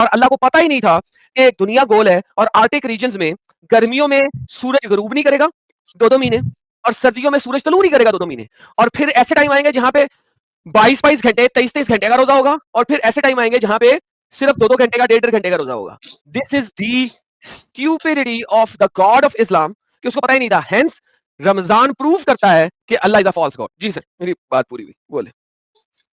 और अल्लाह को पता ही नहीं था कि दुनिया गोल है और आर्टिक रीजन्स में गर्मियों में सूरज गरूब नहीं करेगा 2-2 महीने और सर्दियों में सूरज तलू नहीं करेगा 2-2 महीने और फिर ऐसे टाइम आएंगे जहां पे 22-22 घंटे 23-23 घंटे का रोजा होगा और फिर ऐसे टाइम आएंगे जहां पे सिर्फ 2-2 घंटे का 1.5 घंटे का रोजा होगा। This is the stupidity of the god of Islam कि उसको पता ही नहीं था। हेंस रमजान प्रूव करता है कि Allah is a false god. जी सर, मेरी बात पूरी हुई, बोले।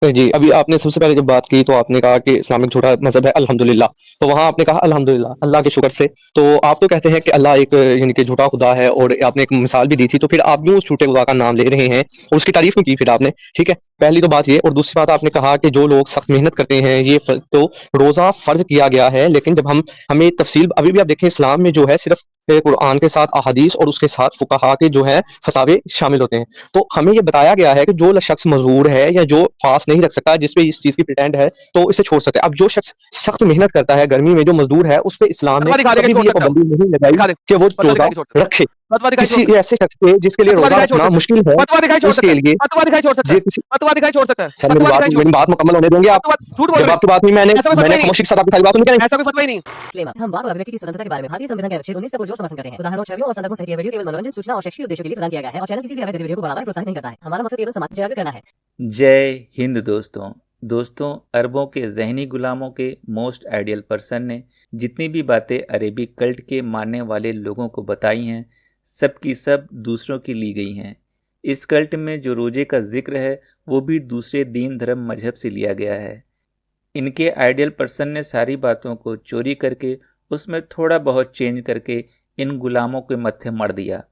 जी, अभी आपने सबसे पहले जब बात की तो आपने कहा कि इस्लामिक झूठा मज़हब है अल्हम्दुलिल्लाह। तो वहाँ आपने कहा अल्हम्दुलिल्लाह, अल्लाह के शुक्र से। तो आप तो कहते हैं कि अल्लाह एक यानी कि झूठा खुदा है और आपने एक मिसाल भी दी थी, तो फिर आप क्यों उस झूठे खुदा का नाम ले रहे हैं और उसकी तारीफ़ क्यों की फिर आपने? ठीक है, पहली तो बात ये और दूसरी बात आपने कहा कि जो लोग सख्त मेहनत करते हैं ये तो रोज़ा फ़र्ज़ किया गया है, लेकिन जब हमें तफ़सील अभी भी आप देखें इस्लाम में जो है सिर्फ़ कुरान के साथ अहादीस और उसके साथ फुक़हा के जो है फ़तावे शामिल होते हैं। तो हमें ये बताया गया है कि जो शख्स मजबूर है या जो फास्ट नहीं रख सकता जिस पे इस चीज़ की प्रिटेंड है तो इसे छोड़ सकते हैं। अब जो शख्स सख्त मेहनत करता है गर्मी में जो मज़दूर है उस पे इस्लाम ने फतवा दिखा दे के कभी छोड़ भी ये सकता हूँ, पाबंदी नहीं लगाई दिखा दे, कि वो फतवा रोज़ा दिखाई छोड़ सकता है, रखे। फतवा दिखाई छोड़ किसी सकता है, ऐसे शख्स के जिसके लिए फतवा रोज़ा दिखाई छोड़ रखना सकता है, मुश्किल है, फतवा दिखाई छोड़ सकता उसके है, लिए फतवा दिखाई छोड़ सकता है, ये किसी फतवा दिखाई छोड़ सकता है, सर फतवा दिखाई छोड़ मेरी सकता है, बात मुकम्मल होने देंगे आप? फतवा झूठ बोल जब रहे आपकी बात हुई ऐसा कोई फतवा मैंने ही नहीं खामोशी के साथ आपकी सारी बात सुनी क्या है, नहीं? ऐसा कोई फतवा ही नहीं है। डिस्क्लेमर, हम बार बार अभिव्यक्ति की स्वतंत्रता के बारे में भारतीय संविधान के अनुच्छेद 19 से पुरजोर समर्थन करते हैं। उदाहरणों, छवियों और संदर्भों सहित यह वीडियो केवल मनोरंजन, सूचना और शैक्षिक उद्देश्यों के लिए प्रदान किया गया है और चैनल किसी भी अवैध गतिविधियों को बढ़ावा या प्रोत्साहित नहीं करता है। हमारा मकसद केवल समाज जागरूक करना है। जय हिंद दोस्तों, अरबों के जहनी गुलामों के मोस्ट आइडियल पर्सन ने जितनी भी बातें अरेबिक कल्ट के मानने वाले लोगों को बताई हैं, सब की सब दूसरों की ली गई हैं। इस कल्ट में जो रोजे का जिक्र है वो भी दूसरे दीन धर्म मजहब से लिया गया है। इनके आइडियल पर्सन ने सारी बातों को चोरी करके उसमें थोड़ा बहुत चेंज करके इन गुलामों के मत्थे मढ़ दिया।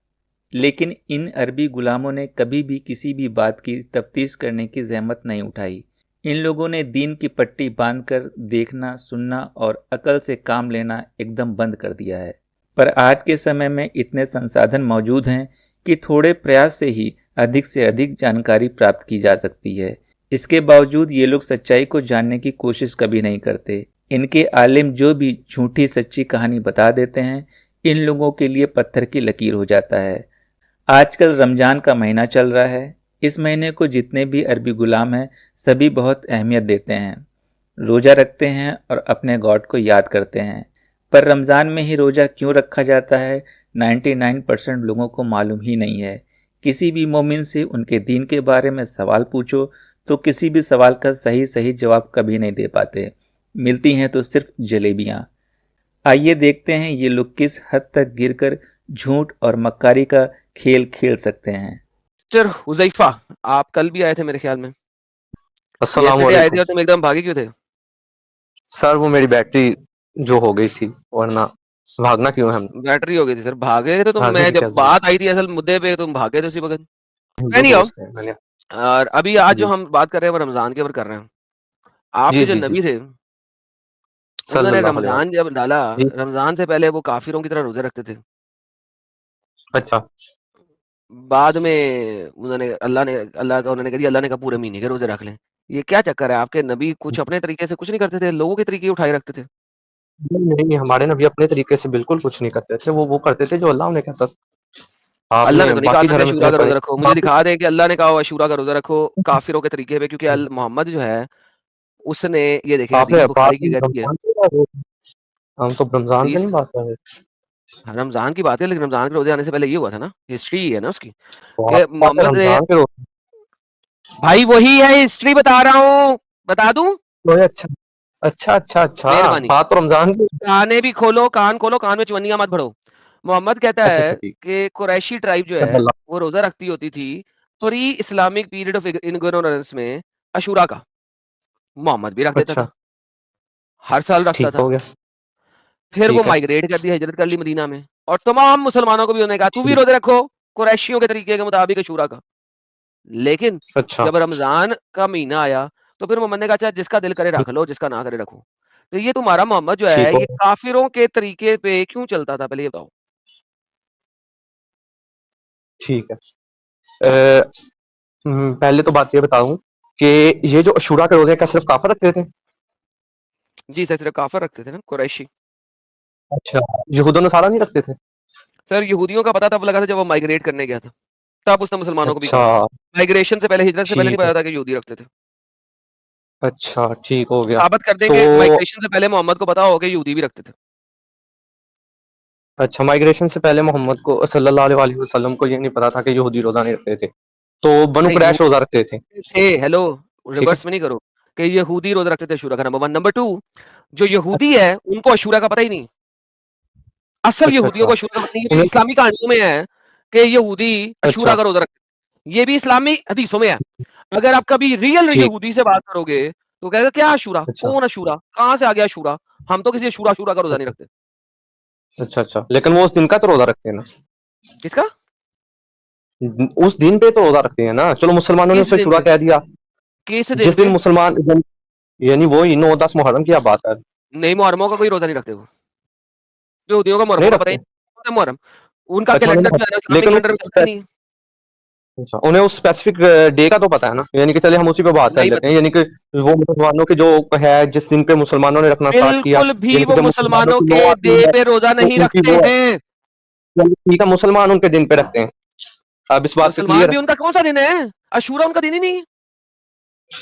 लेकिन इन अरबी गुलामों ने कभी भी किसी भी बात की तफ्तीश करने की जहमत नहीं उठाई। इन लोगों ने दीन की पट्टी बांधकर देखना, सुनना और अकल से काम लेना एकदम बंद कर दिया है। पर आज के समय में इतने संसाधन मौजूद हैं कि थोड़े प्रयास से ही अधिक से अधिक जानकारी प्राप्त की जा सकती है। इसके बावजूद ये लोग सच्चाई को जानने की कोशिश कभी नहीं करते। इनके आलिम जो भी झूठी सच्ची कहानी बता देते हैं, इन लोगों के लिए पत्थर की लकीर हो जाता है। आजकल रमजान का महीना चल रहा है। इस महीने को जितने भी अरबी गुलाम हैं सभी बहुत अहमियत देते हैं, रोज़ा रखते हैं और अपने गॉड को याद करते हैं। पर रमज़ान में ही रोज़ा क्यों रखा जाता है 99% लोगों को मालूम ही नहीं है। किसी भी मोमिन से उनके दीन के बारे में सवाल पूछो तो किसी भी सवाल का सही जवाब कभी नहीं दे पाते। मिलती हैं तो सिर्फ जलेबियाँ। आइए देखते हैं ये लोग किस हद तक गिरकर झूठ और मक्कारी का खेल खेल सकते हैं। मिस्टर हुज़ैफा, आप कल भी आए थे मेरे ख्याल में। अस्सलाम यस्टरडे आए थे वालेकुम। और तुम एकदम भागे क्यों थे? सर वो मेरी बैटरी जो हो गई थी वरना भागना क्यों है हम? बैटरी हो गई थी सर, भागे थे तुम। भागने मैं की क्या जब जरूरत बात आई थी असल मुद्दे पे तुम भागे थे उसी वक्त। है? जो एनीहाउ, दोस्त है मैंने। और अभी आज जो जी हम बात कर रहे हैं वो रमजान के ऊपर कर रहे हैं। जी आपके जो जी जी नबी थे उन्होंने सल्लल्लाहु अलैहि रमजान जब डाला, वसल्लम। जी रमजान से पहले वो काफिरों की तरह रोजे रखते थे। अच्छा बाद में अल्लाह का उन्होंने कह दिया, अल्लाह ने कहा पूरे महीने के रोजे रख लें। ये क्या चक्कर है? आपके नबी कुछ अपने तरीके से कुछ नहीं करते थे, लोगों के तरीके उठाए रखते थे। नहीं नहीं हमारे नबी अपने तरीके से बिल्कुल कुछ नहीं करते थे, वो करते थे जो अल्लाह उन्हें कहता था। अल्लाह ने आपने तो नहीं कहा बाकी था कि धर्म अशूरा इतने का पढ़े रोजा रखो। मुझे दिखा दें कि अल्लाह ने कहा हो अशूरा का रोजा रखो काफिरों के तरीके पे, क्योंकि मोहम्मद जो है उसने, ये देखें आपने हदीस बात बुखारी की कहती है। रमजान की बात है। हम तो रमजान पे हदीस नहीं बात कर रहे। रमजान की बात है, लेकिन रमजान के रोजे आने से पहले ये हुआ था ना, हिस्ट्री है ना उसकी तो कि आपको पता है मोहम्मद ने। रमजान के रोज भाई वही है, हिस्ट्री बता रहा हूँ, बता दूं? तो अच्छा अच्छा अच्छा अच्छा मेहरबानी। बात तो रमजान की। काने भी खोलो, कान खोलो, कान में चवन्नियां मत भरो। मोहम्मद कहता अच्छा है अच्छा ठीक कि कुरैशी ट्राइब जो है सल्लल्लाहु वो रोजा रखती होती थी pre Islamic period of ignorance में, अशूरा का। मोहम्मद भी रख देता अच्छा था, हर साल रखता ठीक था। हो गया फिर वो ठीक है माइग्रेट कर दिया, हिजरत कर ली मदीना में, और तमाम मुसलमानों को भी उन्होंने कहा तू भी ठीक रोजे रखो कुरैशियों के तरीके के मुताबिक अशूरा का। लेकिन अच्छा जब रमजान का महीना आया तो फिर मोहम्मद ने कहा अच्छा जिसका दिल करे रख लो, जिसका ना करे रखो। तो ये तुम्हारा मोहम्मद जो ठीक है हो ये गया काफिरों के तरीके पे क्यों चलता था, पहले ये बताओ। ठीक है। पहले तो बात ये बताऊं कि ये जो अशूरा के रोजे हैं, क्या सिर्फ काफिर रखते थे? जी सर, सिर्फ काफिर रखते थे ना, कुरैशी। अच्छा यहूद नसारा नहीं रखते थे? सर यहूदियों का पता तब लगा था जब वो माइग्रेट करने गया था, तब उसने मुसलमानों को भी अच्छा कहा। माइग्रेशन से पहले, हिजरत से पहले नहीं ठीक है पता था कि यहूदी रखते थे। अच्छा, ठीक हो गया। साबित कर तो देंगे माइग्रेशन से पहले मोहम्मद को पता होगा यहूदी भी रखते थे। अच्छा, माइग्रेशन से पहले मोहम्मद को सल्लल्लाहु अलैहि वसल्लम को ये नहीं पता था कि यहूदी रोज़ा नहीं रखते थे। तो बनु भाई वो कुरैश रोज़ा रखते थे, थे, हेलो, ठीक है? रिवर्स में नहीं करो कि यहूदी रोजा रखते थे अशूरा का, नंबर 1। नंबर 2, जो यहूदी है उनको अशूरा का पता ही नहीं। असल अच्छा, यहूदियों अच्छा। को अशूरा का पता नहीं है, जो उन्हें इस्लामी कहानियों में है कि यहूदी अशूरा अच्छा, का रोजा रखते हैं। ये भी इस्लामी हदीसों में है। अगर आप कभी रियल ठीक, यहूदी से बात करोगे तो कहेगा क्या अशूरा, अच्छा, कौन अशूरा, कहाँ से आ गया अशूरा, हम तो किसी अशूरा अशूरा का रोजा नहीं अच्छा, रखते। अच्छा, अच्छा। लेकिन वो उस दिन का तो रोज़ा रखते हैं ना? किसका? उस दिन पे तो रोज़ा रखते हैं ना? चलो मुसलमानों ने किस उसे दिन शुरा पे? कह दिया, किस जिस दिन दिन पे? मुसलमान यानी वही 9-10 मुहर्रम की आप बात कर नहीं, मुहर्रमों का कोई रोजा नहीं रखते वो। यहूदियों का नहीं मुहर्रमों का पता ही रखते? नहीं होता मुहर्रम। उनका अच्छा, कैलेंडर उन्हें जो है ना इस्लामिक लेकिन कैलेंडर में चलता ही नहीं है। अच्छा, उन्हें उस स्पेसिफिक डे का तो पता है ना? यानी कि चलिए हम उसी पे बात कर नहीं लेते पता। हैं, यानी कि वो मुसलमानों के जो है जिस दिन पे मुसलमानों ने रखना स्टार्ट किया, बिल्कुल भी यानी कि वो जब मुसलमानों मुसलमानों की के नौ आती डे है, पे रोजा तो नहीं उनकी रखते वो हैं। चलिए ठीक है, मुसलमान उनके दिन पे रखते हैं। अब इस बात पे मुसलमान क्लियर है? भी उनका कौन सा दिन है? अशूरा उनका दिन ही नहीं है।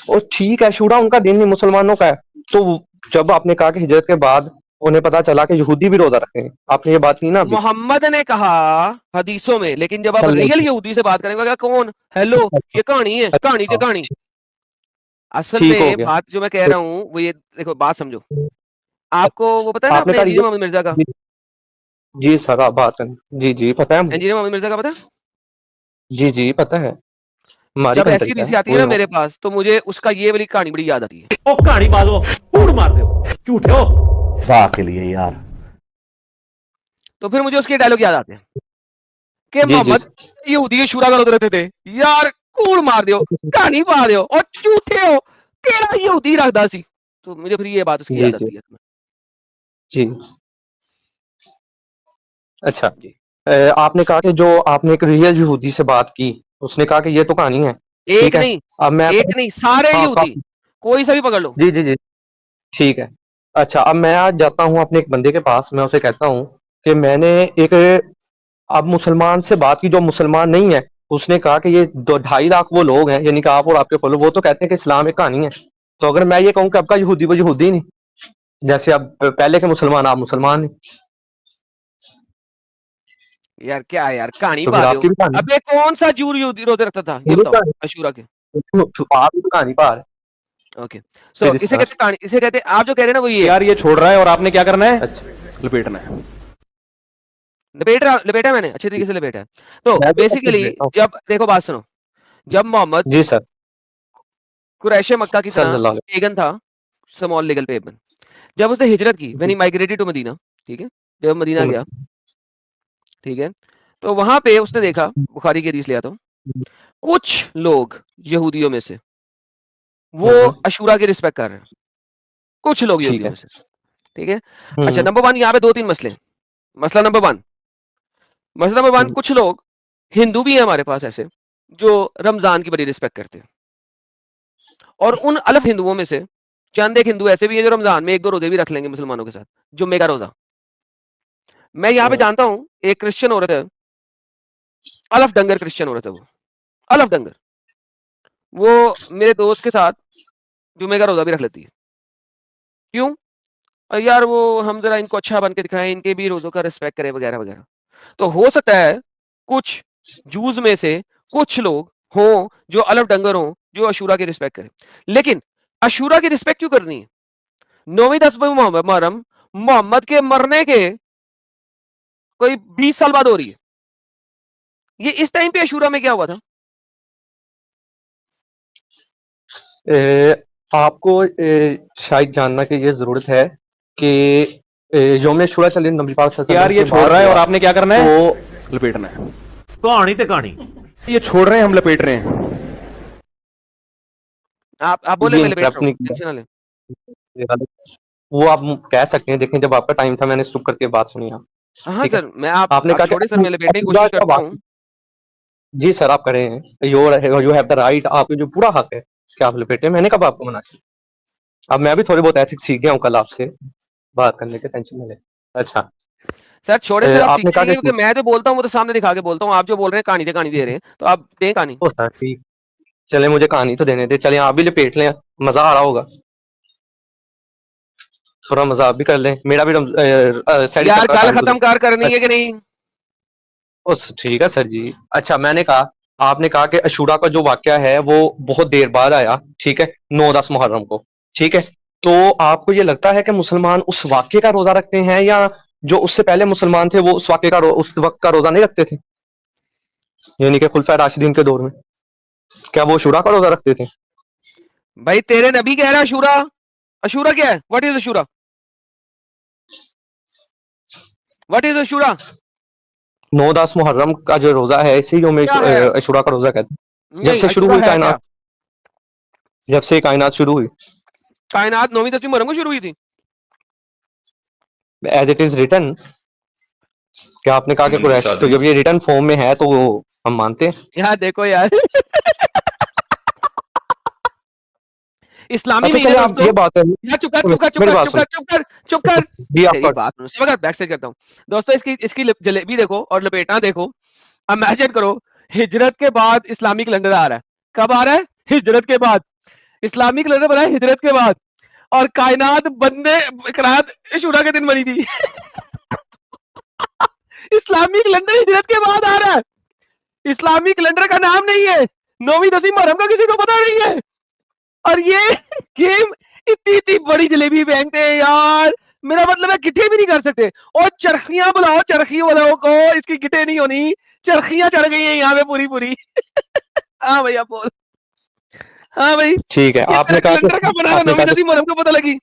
और ठीक है, शूरा उनका दिन ही मुसलमानों का है। तो जब आपने कहा कि हिजरत के बाद उन्हें पता चला कि यहूदी भी रोजा रखते हैं, आपने ये बात की ना अभी? मोहम्मद ने कहा हदीसों में, लेकिन जब आप रियल सल्लल्लाहु यहूदी से बात करेंगे क्या कौन, हेलो, ये कहानी है, कहानी से अच्छा, कहानी। असल ठीक हो में गया। बात जो मैं कह तो रहा हूँ वो ये देखो, बात समझो। आपको वो पता है ना आपने अपने कहा इंजीनियर मोहम्मद मिर्जा का? जी, जी सर, आप बात करें। जी, जी, पता है मुझे। इंजीनियर मोहम्मद मिर्जा का पता है? जी, जी, पता है। हमारी जब ऐसी कंट्री का है, हदीसें आती है वी ना नो। मेरे पास, तो मुझे उसका ये वाली कहानी बड़ी याद आती है। ओ कहानी बाजो कूड़ मार दो झूठे हो वाह के लिए यार तो फिर मुझे उसके डायलॉग याद आते हैं कि जी, जी। मोहम्मद यहूदी शूरा का रोते रहते थे। यार कूड़ मार दियो, कहानी पा दियो और झूठे हो, केड़ा यहूदी रखदा सी। तो मुझे फिर ये बात उसकी जी, याद जी, आती है। जी। अच्छा, जी। आपने कहा कि जो आपने एक रियल यहूदी से बात की, उसने कहा कि ये तो कहानी है, ठीक एक है? नहीं, अब मैं एक नहीं, सारे हाँ, यहूदी, काफ़ी कोई सा भी पकड़ लो। जी, जी, जी, ठीक है। अच्छा, अब मैं आज जाता हूँ अपने एक बंदे के पास, मैं उसे कहता हूँ कि मैंने एक अब मुसलमान से बात की जो मुसलमान नहीं है, उसने कहा कि ये 2 ढाई लाख वो लोग हैं, यानी कि आप और आपके फॉलो वो तो कहते हैं कि इस्लाम एक कहानी है। तो अगर मैं ये कहूँ कि आपका यहूदी वो यहूदी नहीं, जैसे अब पहले के मुसलमान आप मुसलमान हैं, यार क्या है यार, कहानी तो फिर पा दियो। आपकी भी कहानी अबे कौन सा जूर यहूदी रोजे रखता था ये पूरी बताओ, कहानी अशूरा के? तो आप भी तो कहानी पा रहे हैं, ओके, सो फिर इस इसे तरह कहते से। हैं कहानी, इसे कहते हैं, आप जो कह रहे हैं ना वो ये है। यार ये छोड़ रहा है और आपने क्या करना है अच्छा, लपेटना है लपेटा मैंने अच्छे तरीके से लपेटा है। तो मैं तो सब कुछ बेसिकली देता हूँ। जब देखो बात सुनो, जब मोहम्मद जी सर, कुरैश मक्का की तरह सल्लल्लाहु अलैहि पेगन था, स्मॉल लीगल पेगन, जब उसने हिजरत की, when he migrated to Medina, ठीक है, जब मदीना गया, वसल्लम। ठीक है, तो वहां पे उसने देखा, बुखारी की हदीस ले आता हूं, कुछ लोग यहूदियों में से वो हुँ, हुँ, अशूरा की रिस्पेक्ट कर रहे हैं, कुछ लोग ठीक यहूदियों है। में से, ठीक है। हुँ, अच्छा, हुँ, नंबर वन, यहाँ पे दो तीन मसले। मसला नंबर वन, मसला नंबर वन, हुँ, कुछ लोग हिंदू भी हैं हमारे पास ऐसे जो रमजान की बड़ी रिस्पेक्ट करते हैं, और उन अलफ हिंदुओं में से चंद एक हिंदू ऐसे भी हैं जो रमजान में एक दो रोजे भी रख लेंगे मुसलमानों के साथ, जुम्मे का रोजा। मैं यहाँ पे हुँ, जानता हूँ एक क्रिश्चियन औरत है, अलफ डंगर क्रिश्चियन औरत है वो, अलफ डंगर, वो मेरे दोस्त के साथ जुम्मे का रोजा भी रख लेती है। क्यों? यार वो हम जरा इनको अच्छा बन के दिखाएं, इनके भी रोजों का रिस्पेक्ट करें वगैरह वगैरह। तो हो सकता है कुछ जूस में से कुछ लोग हों जो अलफ डंगर हों, जो अशूरा की रिस्पेक्ट करें। लेकिन अशूरा की रिस्पेक्ट क्यों करनी है? 9वीं 10वीं मुहर्रम मोहम्मद के मरने के कोई 20 साल बाद हो रही है। ये इस टाइम पे अशूरा में क्या हुआ था? आपको शायद जानना की ये ज़रूरत है कि यौम शुरा सल्लल्लाहु नबी पाक सल्लल्लाहु यार अलैहि ये वसल्लम के छोड़ बाद रहा है हुआ, और आपने क्या करना है तो लपेटना है कहानी ते कहानी ये छोड़ रहे हैं हम लपेट रहे हैं आप बोले, ये मैं लपेट रहा इंटरप्ट हूँ, नहीं किया। टेंशन ना लें। वो आप कह सकते हैं, देखें जब आपका टाइम था मैंने चुप करके बात सुनी आप, हाँ ठीक है? सर, मैं आप आपने कहा छोड़े सर, कि मैं लपेटने की अशूरा कोशिश का करता हूँ। वाक़या जी सर आप करें, यू हैव द राइट, आपको जो पूरा हक है कि आप लपेटें, मैंने कब आपको मना किया? अब मैं भी थोड़े बहुत एथिक्स सीख गया हूँ कल आपसे बात करने के, टेंशन ना लें। अच्छा, सर छोड़े सर, आप आपने सीखते कहा नहीं है, कि क्योंकि मैं जो बोलता हूँ वो तो सामने दिखा के बोलता हूँ। आप जो बोल रहे हैं कहानी दे कहानी दे रहे हैं, तो आप दें कहानी। ओ सर ठीक, चले मुझे कहानी तो देने दें, चले आप भी लपेट लें, मजा आ रहा होगा, थोड़ा मजाक भी कर लें, मेरा भी सैड यार का गल टाइम खत्म कर, करनी है कि नहीं? उस ठीक है सर जी। अच्छा मैंने कहा, आपने कहा कि अशूरा का जो वाकया है वो बहुत देर बाद आया, ठीक है, 9-10 मुहर्रम को, ठीक है। तो आपको ये लगता है कि मुसलमान उस वाक्य का रोजा रखते हैं, या जो उससे पहले मुसलमान थे वो उस वाक्य का उस वक्त का रोजा नहीं रखते थे, यानी कि खुलफा राशिदीन के दौर में, क्या वो अशूरा का रोजा रखते थे? भाई तेरे नबी कह रहा है अशूरा, अशूरा क्या है? What is Ashura? What is Ashura? 9-10 Muharram का जो रोजा है इसी जो में क्या है? अशूरा का रोजा कहते हैं, जब नहीं, से शुरू अशूरा हुई है क्या? कायनात, जब से कायनात शुरू हुई, कायनात 9वीं 10वीं मुहर्रम को शुरू हुई थी। As it is written. क्या आपने कहा कि कुरैश, तो जब ये रिटर्न फॉर्म में है तो हम मानते हैं। यार देखो यार इस्लामी अच्छा महीने चलिए, आप दोस्तों, ये बात है, यार चुप कर चुप कर चुप मेरी कर बात चुप कर चुप कर चुप कर, जी तेरी आपका, बात सुनो, सब अगर बैक करता हूँ दोस्तों, इसकी इसकी जलेबी देखो और लपेटा देखो। इमेजिन करो, हिजरत के बाद इस्लामिक कैलेंडर आ रहा है। कब आ रहा है? हिजरत के बाद। इस्लामिक कैलेंडर बना है हिजरत के बाद, और कायनात बनने कायनात शुरा के दिन बनी थी इस्लामिक कैलेंडर हिजरत के बाद आ रहा है। इस्लामिक कैलेंडर का नाम नहीं है, 9वीं 10वीं मुहर्रम का किसी को पता नहीं है। और ये गेम इतनी इतनी बड़ी जलेबी फेंकते हैं यार, मेरा मतलब है गिट्टे भी नहीं कर सकते। और चरखियां बुलाओ, चरखी वालों को, इसकी गिट्टे नहीं होनी, चरखियां चढ़ गई हैं यहाँ पे पूरी पूरी हाँ भैया बोल। हाँ भाई, ठीक है, ये आपने तेरा कहा कि कैलेंडर का बना था, 9वीं 10वीं मुहर्रम को पता लगी।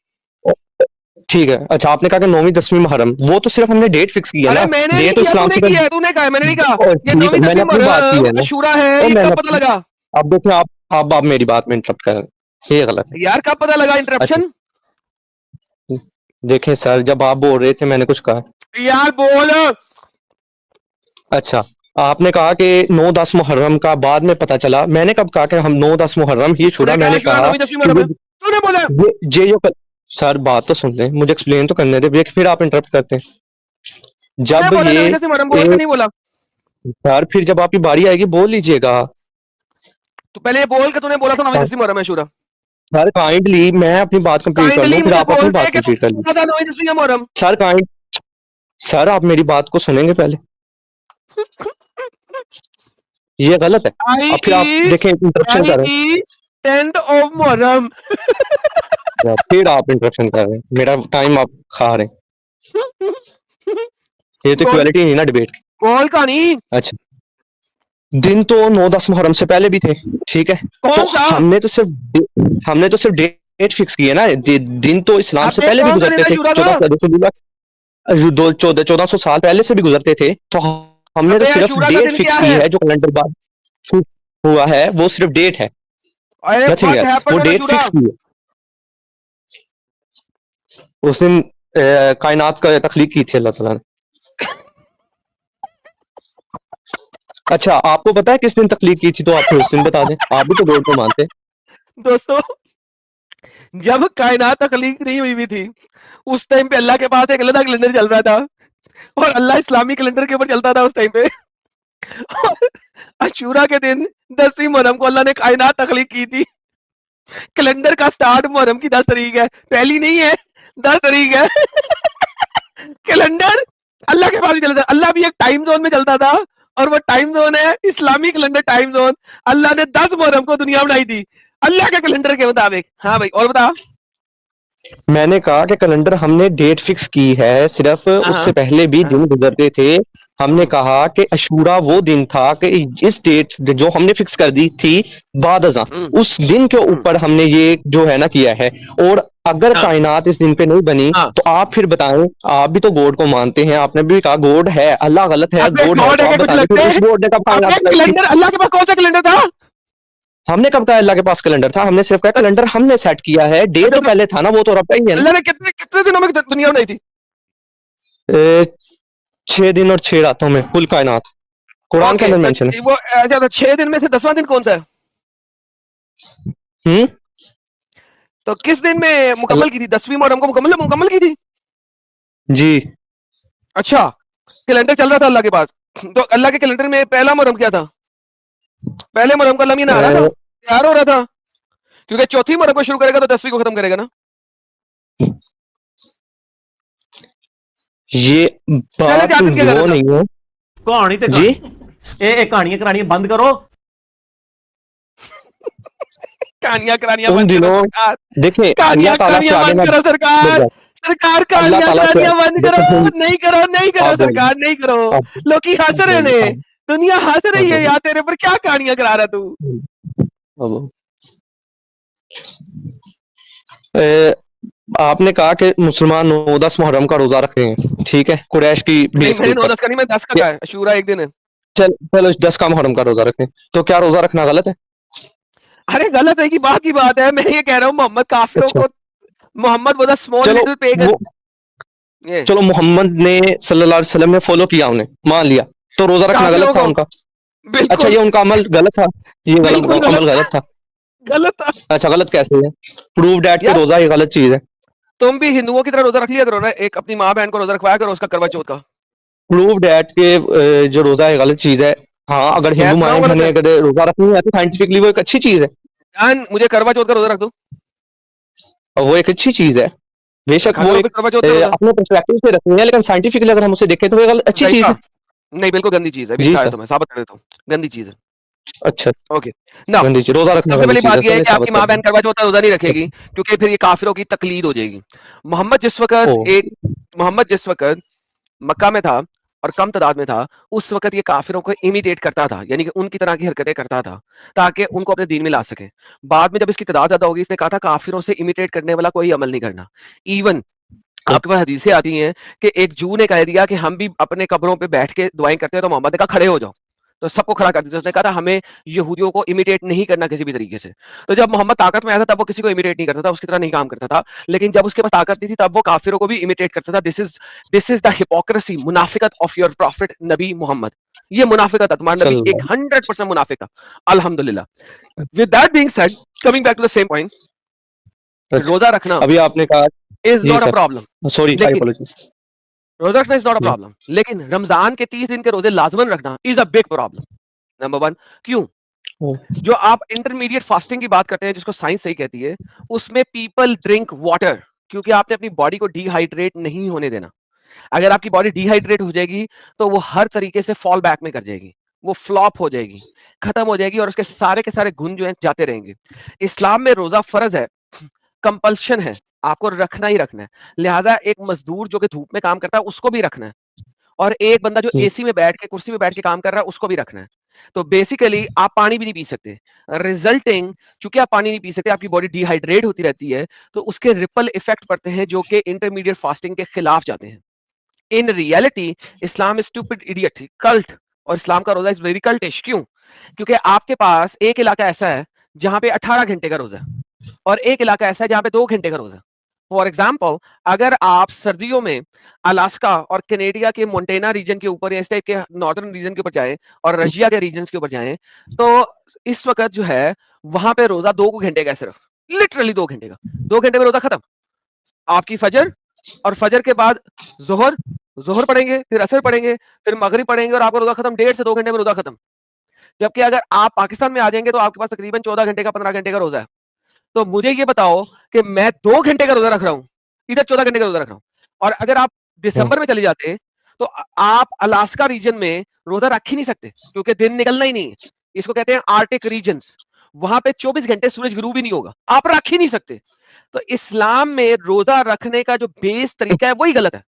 ठीक है। अच्छा आपने कहा कि 9वीं 10वीं मुहर्रम, वो तो सिर्फ हमने डेट फिक्स की है अरे ना, मैंने नहीं डे तो किया, इस्लाम तूने से किया है, तूने कहा है, मैंने नहीं कहा। और ये ठीक है, 9वीं मैंने 10वीं अपनी बात की मुहर्रम है ना, अशूरा है, और ये मैंने कब पता लगा? अब देखिए, आप मेरी बात में इंटरप्ट कर रहे हैं, ये गलत है। यार कब पता लगा अच्छा इंटरप्शन? देखें सर, जब आप बोल रहे थे मैंने कुछ कहा। यार बोल। अच्छा आपने कहा कि 9-10 मुहर्रम का बाद में पता चला, मैंने कब कहा कि हम 9-10 मुहर्रम ही तूने छुड़ा? कहा मैंने अशूरा कहा 9वीं 10वीं कि मुहर्रम है, तूने बोला। सर बात तो सुन लें, मुझे एक्सप्लेन तो करने दे, फिर आप इंटरप्ट करते हैं। तूने जब बोला ये 9वीं 10वीं मुहर्रम, बोला कि नहीं बोला? सर फिर जब आपकी बारी आएगी बोल लीजिएगा। तो पहले ये बोल के तूने बोला था 9वीं 10वीं मुहर्रम है अशूरा। सर काइंडली मैं अपनी बात कंप्लीट कर लूं, काइंडली फिर मुझे आप अपनी बोलते बात हैं कि कंप्लीट कर लीजिए। तू था 9वीं 10वीं मुहर्रम। सर आप मेरी बात को सुनेंगे पहले, ये गलत है। आई अब फिर आप इज देखें इंटरप्शन कर रहे 10th of मुहर्रम हैं, फिर आप इंटरप्शन कर रहे हैं, मेरा टाइम आप खा रहे हैं, ये तो बोल, इक्वालिटी नहीं ना डिबेट की। बोल कहानी। अच्छा दिन तो 9-10 मुहर्रम से पहले भी थे, ठीक है, तो कौन सा? हमने तो सिर्फ डेट फिक्स की है ना, दिन तो इस्लाम से अबे पहले भी कौन सा गुजरते दिन थे, अशूरा था? 1400 साल पहले से भी गुजरते थे, तो हमने तो अबे सिर्फ अशूरा का डेट दिन फिक्स क्या की है? है, जो कैलेंडर बाद हुआ है वो सिर्फ डेट है, अरे नथिंग व्हाट एल्स, वो happened on date Ashura? Fix की है। उस दिन कायनात का तख्लीक की थी अल्लाह ताला ने। अच्छा आपको पता है किस दिन तख्लीक की थी? तो आप फिर उस दिन बता दें, आप भी तो गॉड को मानते हैं। दोस्तों, जब कायनात तख्लीक नहीं हुई थी, उस टाइम पे अल्लाह के पास एक अलग कैलेंडर चल रहा था, और अल्लाह इस्लामी कैलेंडर के ऊपर चलता था उस टाइम पे। और अशूरा के दिन 10वीं मुहर्रम को अल्लाह ने कायनात तख्लीक की थी। कैलेंडर का स्टार्ट मुहर्रम की 10 तारीख है, पहली नहीं है, 10 तारीख है कैलेंडर अल्लाह के पास भी चलता था। अल्लाह भी एक टाइम जोन में चलता था, और वो टाइम जोन है इस्लामी कैलेंडर टाइम जोन। अल्लाह ने 10 मुहर्रम को दुनिया बनाई थी अल्लाह के कैलेंडर के मुताबिक। हाँ भाई, और बता। मैंने कहा कि कैलेंडर हमने डेट फिक्स की है, सिर्फ उससे पहले भी दिन गुजरते थे। हमने कहा कि अशूरा वो दिन था कि इस डेट जो हमने फिक्स कर दी थी बाद अज़ां, उस दिन के ऊपर हमने ये जो है ना किया है। और अगर कायनात इस दिन पे नहीं बनी तो आप फिर बताएं, आप भी तो गॉड को मानते हैं, आपने भी कहा गॉड है, अल्लाह गलत है, गॉड है, तो आप बता दें फिर उस गॉड ने कब कायनात बनाई थी? कैलेंडर अल्लाह के पास कौन सा कैलेंडर था? हमने कब कहा अल्लाह के पास कैलेंडर था? हमने सिर्फ कहा कैलेंडर हमने सेट किया है, डे तो पहले था ना, वो तो रब का ही है ना। अल्लाह ने कितने कितने दिनों में दुनिया बनाई थी? 6 दिन और 6 रातों में कुल कायनात, कुरान के अंदर मेंशन है। वो 6 दिन में से 10वां दिन कौन सा है? तो किस दिन में मुकम्मल की थी? 10वीं मुहर्रम को मुकम्मल की थी। जी अच्छा, कैलेंडर चल रहा था अल्लाह के पास, तो अल्लाह के कैलेंडर में पहला मुहर्रम क्या था? पहले मुहर्रम का अल्लाह महीना आ रहा था, तैयार हो रहा था क्योंकि चौथी मुहर्रम को शुरू करेगा तो 10वीं को खत्म करेगा ना। ये पहले बात जातिन क्या कर वो रहा था? नहीं है कहानी ते जी। ए कहानियां करानियां बंद करो। कहानियां करानियां उन बंद करो दिनों सरकार, देखिए अल्लाह कहानियां ताला से करानियां आगे बंद ना करो सरकार, सरकार अल्लाह कहानियां ताला से करानियां बंद करो, देखो नहीं करो नहीं करो आप बोलो सरकार, नहीं करो। आप लोग हंस रहे बोलो ने, आप दुनिया हंस रही है बोलो यार तेरे पर, क्या कहानियां करा रहा तू? अब ए, आपने कहा कि मुसलमान 9-10 मुहर्रम का रोजा रखते हैं, ठीक है, कुरैश की नहीं बेस के मैंने ऊपर। 9-10 का नहीं, मैं 10 का ये कहा है, अशूरा एक दिन है। चलो 10 का मुहर्रम का रोजा रखें, तो क्या रोजा रखना गलत है? अरे गलत है कि बात की बात है, मैं ये कह रहा हूँ मोहम्मद काफिरों अच्छा को, मोहम्मद वाज अ स्मॉल चलो लिटिल पेगन। वो ये चलो मोहम्मद ने सल्लल्लाहु अलैहि वसल्लम ने फॉलो किया, उन्हें मान लिया, तो रोजा रखना काफिरों गलत था को उनका? अच्छा बिल्कुल, ये उनका अमल गलत था, ये बिल्कुल अमल गलत था, गलत था। गलत था। अच्छा गलत कैसे है? प्रूव डैट के यार रोजा ये गलत चीज है। तुम भी हिंदुओं की तरह रोजा रख लिया करो ना, एक अपनी माँ बहन को रोजा रखवाया करो उसका करवा चौथ का। प्रूव डैट के जो रोजा है गलत चीज है। हाँ अगर कह हिंदू तो रहा माए हूँ गलत बहने है। अगर रोजा रखनी है तो साइंटिफिकली वो एक अच्छी चीज है, जान मुझे करवा चौथ का रोजा रख दो, और वो एक अच्छी चीज है। बेशक रखा वो करो एक फिर करवा चौथ का रोजा। अपने पर्सपेक्टिव से रखनी है, लेकिन साइंटिफिकली अगर हम उसे देखें तो वो एक अच्छी सही चीज कहा, है। नहीं बिल्कुल गंदी चीज है, अभी जी दिखाया सर। तो मैं साबित कर देता हूँ, गंदी चीज है। अच्छा ओके नाउ, गंदी चीज, रोजा रखना सबसे गंदी पहली चीज है बात यह सर, है ये कि साबित आपकी कर माँ बहन दें। करवा चौथ का रोजा नहीं रखेगी, क्योंकि फिर ये काफिरों की तकलीद हो जाएगी। मोहम्मद जिस ओ वक्त एक मोहम्मद जिस वक्त मक्का में था और कम तादाद में था, उस वक्त ये काफिरों को इमिटेट करता था, यानी कि उनकी तरह की हरकतें करता था ताकि उनको अपने दीन में ला सके। बाद में जब इसकी तादाद ज्यादा होगी, इसने कहा था काफिरों से इमिटेट करने वाला कोई अमल नहीं करना। इवन आपके पास हदीसें आती हैं कि एक जू ने कह दिया कि हम भी अपने कब्रों पे बैठ के दुआएं करते हैं, तो मोहम्मद ने कहा खड़े हो जाओ, तो सबको खड़ा कर दिया। उसने कहा था हमें यहूदियों को इमिटेट नहीं करना किसी भी तरीके से। तो जब मोहम्मद ताकत में आया था तब वो किसी को इमिटेट नहीं करता था, उसकी तरह नहीं काम करता था, लेकिन जब उसके पास ताकत नहीं थी तब वो काफिरों को भी इमिटेट करता था। दिस इज द हिपोक्रेसी, मुनाफिकत ऑफ योर प्रॉफिट नबी मोहम्मद। ये मुनाफिकत था, तुम्हारा नबी एक सल्लल्लाहु 100% मुनाफिक था। अल्हम्दुलिल्लाह। With that being said, coming back to the same point, अच्छा रोजा रखना अभी आपने कहा इज जी not a sir, problem, sorry I लेकिन अपोलोजाइज रोजा रखना इज नॉट अ जी। प्रॉब्लम, लेकिन रमजान के 30 दिन के रोजे लाजमन रखना is a big problem. Number one, क्यों? ओ, जो आप इंटरमीडिएट फास्टिंग की बात करते हैं, जिसको साइंस सही कहती है, उसमें पीपल ड्रिंक वाटर, क्योंकि आपने अपनी बॉडी को डिहाइड्रेट नहीं होने देना। अगर आपकी बॉडी डिहाइड्रेट हो जाएगी तो वो हर तरीके से फॉल बैक में कर जाएगी, वो फ्लॉप हो जाएगी, खत्म हो जाएगी, और उसके सारे के सारे गुण जो हैं जाते रहेंगे। इस्लाम में रोजा फर्ज है, कंपल्शन है, आपको रखना ही रखना है। लिहाजा एक मजदूर जो कि धूप में काम करता है उसको भी रखना है, और एक बंदा जो जी एसी में बैठ के कुर्सी में बैठ के काम कर रहा है उसको भी रखना है। तो बेसिकली आप पानी भी नहीं पी सकते, रिजल्टिंग, चूंकि आप पानी नहीं पी सकते, आपकी बॉडी डिहाइड्रेट होती रहती है, तो उसके रिपल इफेक्ट पड़ते हैं जो कि इंटरमीडिएट फास्टिंग के खिलाफ जाते हैं। In reality Islam is stupid idiot cult, और इस्लाम का रोजा इज वेरी कल्टिश। क्यों? क्योंकि आपके पास एक इलाका ऐसा है जहां पे 18 घंटे का रोजा है, और एक इलाका ऐसा है जहां पे 2 घंटे का रोजा है। फॉर एग्जाम्पल, अगर आप सर्दियों में अलास्का और कनेडिया के मोंटेना रीजन के ऊपर या इस टाइप के नॉर्दर्न रीजन के ऊपर जाएं और रशिया के रीजन के ऊपर जाएं, तो इस वक्त जो है वहां पे रोजा 2 घंटे का है, सिर्फ लिटरली 2 घंटे का। 2 घंटे में रोजा खत्म। आपकी फजर, और फजर के बाद जोहर, जोहर पढ़ेंगे, फिर असर पढ़ेंगे, फिर मगरिब पढ़ेंगे, और आपका रोजा खत्म। 1.5 से 2 घंटे में रोजा खत्म। जबकि अगर आप पाकिस्तान में आ जाएंगे तो आपके पास तकरीबन 14 घंटे का 15 घंटे का रोजा है। तो मुझे ये बताओ कि मैं 2 घंटे का रोजा रख रहा हूं, इधर 14 घंटे का रोजा रख रहा हूं। और अगर आप दिसंबर में चले जाते तो आप अलास्का रीजन में रोजा रख ही नहीं सकते, क्योंकि दिन निकलना ही नहीं है। इसको कहते हैं आर्टिक रीजन्स, वहां पे 24 घंटे सूरज गुरूब ही नहीं होगा, आप रख ही नहीं सकते। तो इस्लाम में रोजा रखने का जो बेस तरीका है वही गलत है।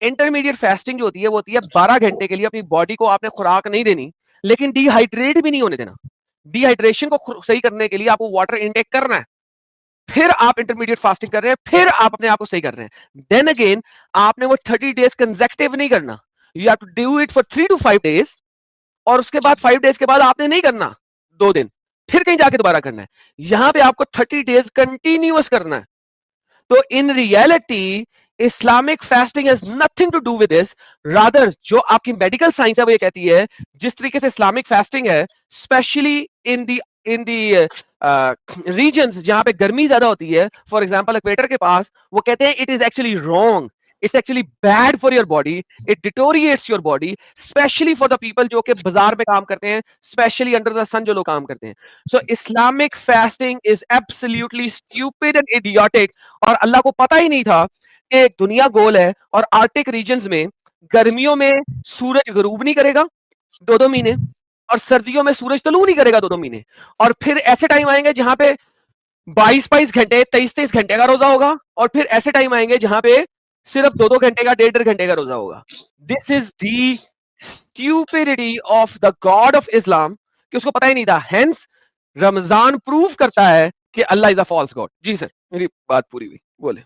इंटरमीडिएट फास्टिंग जो होती है वो होती है 12 घंटे के लिए अपनी बॉडी को आपने खुराक नहीं देनी, लेकिन डिहाइड्रेट भी नहीं होने देना। डिहाइड्रेशन को सही करने के लिए आपको वाटर इनटेक करना है, फिर आप इंटरमीडिएट फास्टिंग कर रहे हैं, फिर आप अपने आप को सही कर रहे हैं। देन अगेन आपने वो 30 डेज कंसेक्टिव नहीं करना, you have to do it for 3 to 5 days, और उसके बाद 5 डेज के बाद आपने नहीं करना 2 दिन, फिर कहीं जाके दोबारा करना है। यहां पे आपको 30 डेज कंटिन्यूअस करना है। तो in reality Islamic fasting has nothing to do with this, rather जो आपकी मेडिकल साइंस है वो ये कहती है, जिस तरीके से इस्लामिक फास्टिंग है, स्पेशली इन दी रीजन्स जहां पे गर्मी ज्यादा होती है, फॉर एग्जांपल इक्वेटर के पास, वो कहते हैं it is actually wrong, It's actually bad for your body. It deteriorates your body, especially for the people जो कि बाजार में काम करते हैं, especially under the sun जो लोग काम करते हैं. So Islamic fasting is absolutely stupid and idiotic. और अल्लाह को पता ही नहीं था कि दुनिया गोल है और आर्टिक रीजन्स में गर्मियों में सूरज गरूब नहीं करेगा 2-2 महीने और सर्दियों में सूरज तलू नहीं करेगा 2-2 महीने और फिर ऐसे टाइम आएंगे जहां पे 22-22 घंटे 23-23 घंटे का रोजा होगा और फिर ऐसे टाइम आएंगे जहां पे सिर्फ 2-2 घंटे का 1.5 घंटे का रोजा होगा. This is the stupidity of the god of Islam कि उसको पता ही नहीं था. हेंस रमजान प्रूव करता है कि Allah is a false god. जी सर, मेरी बात पूरी हुई, बोले.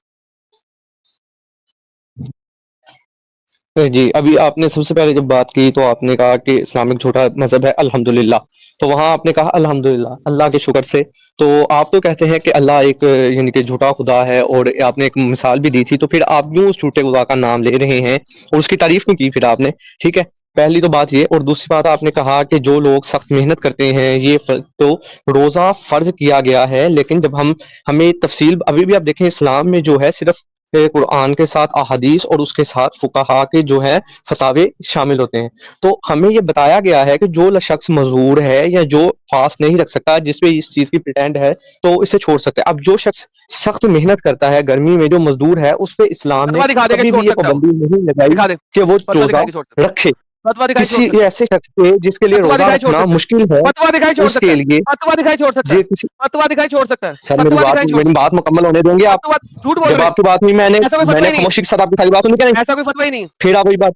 जी, अभी आपने सबसे पहले जब बात की तो आपने कहा कि इस्लामिक झूठा मज़हब है अल्हम्दुलिल्लाह। तो वहाँ आपने कहा अल्हम्दुलिल्लाह, अल्लाह के शुक्र से। तो आप तो कहते हैं कि अल्लाह एक यानी कि झूठा खुदा है और आपने एक मिसाल भी दी थी, तो फिर आप क्यों उस झूठे खुदा का नाम ले रहे हैं और उसकी तारीफ़ क्यों की फिर आपने? ठीक है, पहली तो बात ये और दूसरी बात आपने कहा कि जो लोग सख्त मेहनत करते हैं ये तो रोज़ा फ़र्ज़ किया गया है, लेकिन जब हमें तफ़सील अभी भी आप देखें इस्लाम में जो है सिर्फ़ कुरान के साथ अहादीस और उसके साथ फुकाहा के जो है फतावे शामिल होते हैं। तो हमें ये बताया गया है कि जो शख्स मजदूर है या जो फास्ट नहीं रख सकता जिसपे इस चीज की प्रिटेंड है तो इसे छोड़ सकते हैं। अब जो शख्स सख्त मेहनत करता है गर्मी में जो मजदूर है उस पे इस्लाम ने कभी भी ये पाबंदी नहीं लगाई कि वो रोजा रखे। किसी ऐसे शख्स पे जिसके लिए रोजा रखना मुश्किल है उसके लिए सर मेरी बात मुकम्मल होने देंगे आप। जब आपकी बात हुई मैंने खामोशी के साथ आपकी सारी बात सुनी क्या नहीं? ऐसा कोई फतवा ही नहीं। फिर आप वही बात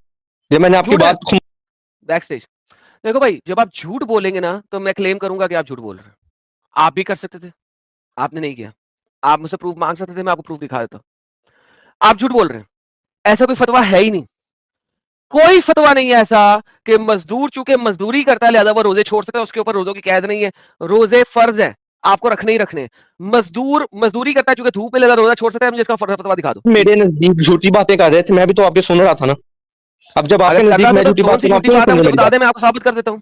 जब मैंने आपकी बात बैक स्टेज देखो भाई, जब आप झूठ बोलेंगे ना तो मैं क्लेम करूंगा कि आप झूठ बोल रहे हैं। आप भी कर सकते थे, आपने नहीं किया। आप मुझसे प्रूफ मांग सकते थे, मैं आपको प्रूफ दिखा देता। आप झूठ बोल रहे हैं, ऐसा कोई फतवा है ही नहीं। कोई फतवा नहीं है ऐसा कि मजदूर चूंकि मजदूरी करता है लिहाजा वो रोजे छोड़ सकता है, उसके ऊपर रोजों की कैद नहीं है। रोजे फर्ज है, आपको रखने ही रखने। मजदूर मजदूरी करता है चूंकि धूप में लिहाजा रोजा छोड़ सकता है। मुझे इसका फतवा दिखा दो। मेरे नजदीक झूठी बातें कर रहे थे, मैं भी तो आपके सुन रहा था ना। अब जब आपके नजदीक मैं झूठी बात बता दे, मैं आपको साबित कर देता हूँ।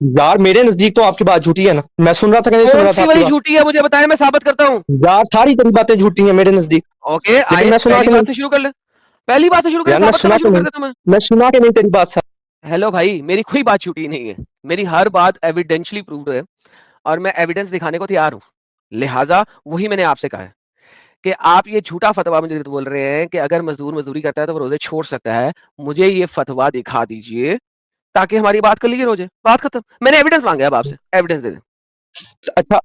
यार मेरे नजदीक तो आपकी बात झूठी है ना, मैं सुन रहा था कि नहीं सुन रहा था? वाली झूठी है मुझे बताएं, मैं साबित करता हूँ। यार सारी तेरी बातें झूठी हैं मेरे नजदीक। ओके, मैं सुना पहली बात से शुरू कर ले। पहली बात से शुरू कर, मैं सुना के नहीं तेरी बात सर। हेलो भाई, मेरी कोई बात झूठी नहीं है, मेरी हर बात एविडेंशियली प्रूव्ड है और मैं एविडेंस दिखाने को तैयार हूँ। लिहाजा वही मैंने आपसे कहा है कि आप ये झूठा फतवा मुझे बोल रहे हैं कि अगर मजदूर मजदूरी करता है तो वो रोजे छोड़ सकता है। मुझे ये फतवा दिखा दीजिए ताकि हमारी बात कर लीजिए, रोजे बात खत्म। मैंने एविडेंस मांगा है अब आपसे, एविडेंस दे दें। अच्छा,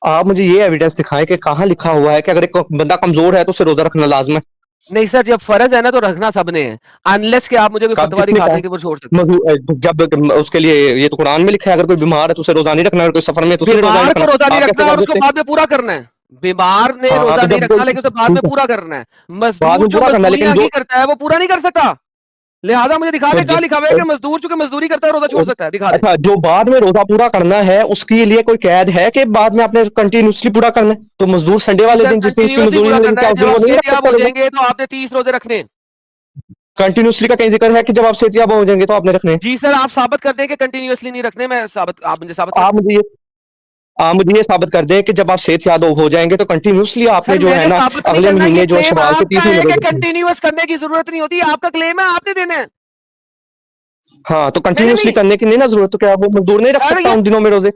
आप मुझे ये एविडेंस दिखाएं कि कहाँ लिखा हुआ है कि अगर एक बंदा कमजोर है तो उसे रोजा रखना लाजम है? नहीं सर, जब फर्ज है ना तो रखना सबने है, अनलेस कि आप मुझे कोई फतवा दिखा दें कि वो छोड़ सकते हैं। जब उसके लिए ये तो कुरान में लिखा है अगर कोई बीमार है तो उसे रोजा नहीं रखना, अगर कोई सफर में तो बीमार को रोजा नहीं रखना और उसको बाद में पूरा करना है। बीमार ने रोजा नहीं रखना लेकिन उसे बाद में पूरा करना है। मजदूर जो मजदूरी नहीं करता है वो पूरा नहीं कर सकता। लिहाजा मुझे दिखा दे कहाँ लिखा हुआ है कि मजदूर चूंकि मजदूरी करता है रोजा छोड़ सकता है, दिखा दे। अच्छा, जो बाद में रोजा पूरा करना है उसके लिए कोई कैद है कि बाद में आपने कंटिन्यूसली पूरा करना है? तो मजदूर संडे वाले दिन जिस दिन उसकी मजदूरी हो जाएंगे तो आपने 30 रोजे रखने। कंटिन्यूसली का कहीं जिक्र है कि जब आप सेहतियाब हो जाएंगे तो आपने रखने? जी सर, आप साबित कर दें कि कंटिन्यूअसली नहीं रखने। मैं साबित, आप मुझे साबित, आप मुझे ये साबित कर दें कि जब आप सेहतियाब हो जाएंगे तो कंटिन्यूसली आपने जो है ना अगले महीने जो शवाल के 30 दिन कंटिन्यूअस करने की जरूरत नहीं होती। आपका क्लेम है, आपने देना है। हाँ, तो कंटिन्यूअसली करने की नहीं ना जरूरत, तो क्या वो मजदूर नहीं रख सकता उन दिनों में रोजे?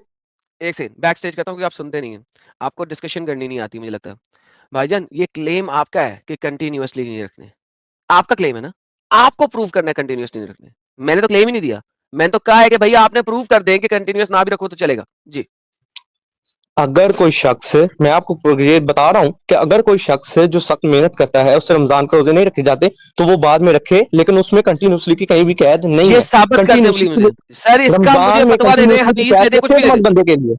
एक सेकंड बैक स्टेज करता हूँ कि आप सुनते नहीं है, आपको डिस्कशन करनी नहीं आती मुझे लगता है। भाईजान, ये क्लेम आपका है कि कंटिन्यूअसली नहीं रखने, आपका क्लेम है ना, आपको प्रूव करना है कंटिन्यूअसली नहीं रखने। मैंने तो क्लेम ही नहीं दिया, मैंने तो कहा है कि भैया आपने प्रूव कर दें कि कंटिन्यूअस ना भी रखो तो चलेगा। जी, अगर कोई शख्स, मैं आपको ये बता रहा हूं कि अगर कोई शख्स जो सख्त मेहनत करता है उससे रमजान के रोजे नहीं रखे जाते तो वो बाद में रखे, लेकिन उसमें कंटिन्यूअसली की कहीं भी कैद नहीं है। ये साबित कर दे मुझे सर, इसका मुझे फतवा दे दें, हदीस दे दे, कुछ भी दे दे। बंदे के लिए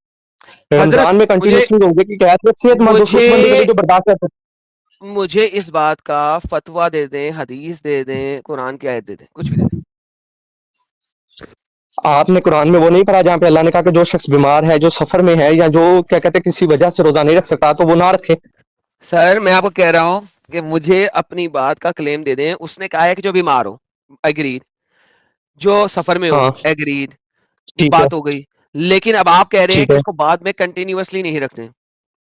रमजान में कंटिन्यूअसली रोजे की कैद सेहतमंद जो बर्दाश्त करते हैं। मुझे इस बात का फतवा दे दें, हदीस दे दें, कुरान की आयत दे दें, कुछ भी दे दें। आपने कुरान में वो नहीं पढ़ा जहाँ पे अल्लाह ने कहा कि जो शख्स बीमार है, जो सफर में है या जो क्या कहते हैं किसी वजह से रोजा नहीं रख सकता तो वो ना रखे? सर मैं आपको कह रहा हूं कि मुझे अपनी बात का क्लेम दे दें। उसने कहा है कि जो बीमार हो, एग्रीड, जो सफर में हो, एग्रीड, बात हो गई। लेकिन अब आप कह रहे हैं कि उसको बाद में कंटिन्यूअसली नहीं रखने।